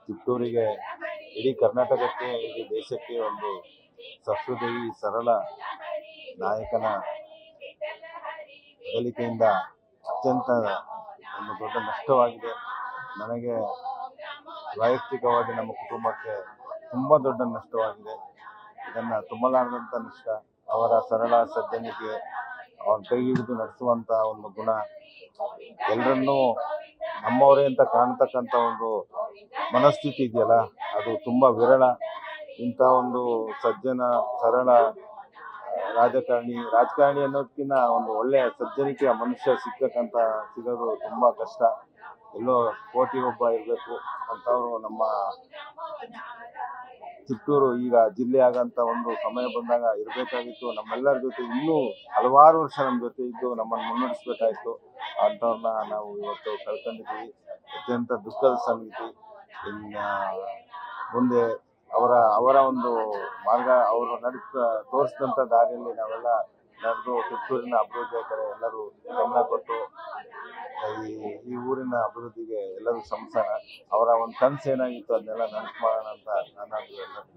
ಚಿತ್ತೂರಿಗೆ ಇಡೀ ಕರ್ನಾಟಕಕ್ಕೆ ಇಡೀ ದೇಶಕ್ಕೆ ಒಂದು ಸಹೃದಯಿ ಸರಳ ನಾಯಕನ ಅಗಲಿಕೆಯಿಂದ ಅತ್ಯಂತ ಒಂದು ದೊಡ್ಡ ನಷ್ಟವಾಗಿದೆ. ನನಗೆ ವೈಯಕ್ತಿಕವಾಗಿ ನಮ್ಮ ಕುಟುಂಬಕ್ಕೆ ತುಂಬ ದೊಡ್ಡ ನಷ್ಟವಾಗಿದೆ. ಇದನ್ನು ತುಂಬಲಾರದಂಥ ನಷ್ಟ. ಅವರ ಸರಳ ಸಜ್ಜನಿಕೆ, ಅವನ ಕೈ ಹಿಡಿದು ನಡೆಸುವಂಥ ಒಂದು ಗುಣ, ಎಲ್ಲರನ್ನೂ ನಮ್ಮವರೇ ಅಂತ ಕಾಣ್ತಕ್ಕಂಥ ಒಂದು ಮನಸ್ಥಿತಿ ಇದೆಯಲ್ಲ, ಅದು ತುಂಬ ವಿರಳ. ಇಂಥ ಒಂದು ಸಜ್ಜನ ಸರಳ ರಾಜಕಾರಣಿ ಅನ್ನೋದಕ್ಕಿಂತ ಒಂದು ಒಳ್ಳೆಯ ಸಜ್ಜನಿಕೆಯ ಮನುಷ್ಯ ಸಿಗೋದು ತುಂಬ ಕಷ್ಟ. ಎಲ್ಲೋ ಕೋಟಿ ಒಬ್ಬ ಇರಬೇಕು ಅಂಥವರು ನಮ್ಮ ಚಿತ್ತೂರು ಈಗ ಜಿಲ್ಲೆ ಆಗಂತ ಒಂದು ಸಮಯ ಬಂದಾಗ ಇರಬೇಕಾಗಿತ್ತು. ನಮ್ಮೆಲ್ಲರ ಜೊತೆ ಇನ್ನೂ ಹಲವಾರು ವರ್ಷ ನಮ್ಮ ಜೊತೆ ಇದ್ದು ನಮ್ಮನ್ನು ಮುನ್ನಡೆಸಬೇಕಾಯಿತು. ಅಂಥವ್ರನ್ನ ನಾವು ಇವತ್ತು ಕಳ್ಕೊಂಡಿದ್ದೀವಿ. ಅತ್ಯಂತ ದುಃಖದ ಸಂಗತಿ. ಇನ್ನು ಮುಂದೆ ಅವರ ಒಂದು ಮಾರ್ಗ, ಅವರು ತೋರಿಸಿದಂಥ ದಾರಿಯಲ್ಲಿ ನಾವೆಲ್ಲ ನಡೆದು ಚಿತ್ತೂರಿನ ಅಭಿವೃದ್ಧಿಯ ಕಡೆ ಎಲ್ಲರೂ ಗಮನ ಕೊಟ್ಟು ಈ ಊರಿನ ಅಭಿವೃದ್ಧಿಗೆ ಎಲ್ಲರೂ ಶ್ರಮಿಸೋಣ. ಅವರ ಒಂದು ಕನಸು ಏನಾಗಿತ್ತು ಅದನ್ನೆಲ್ಲ ನನಸು ಮಾಡೋಣ ಅಂತ ನಾನು ಎಲ್ಲರೂ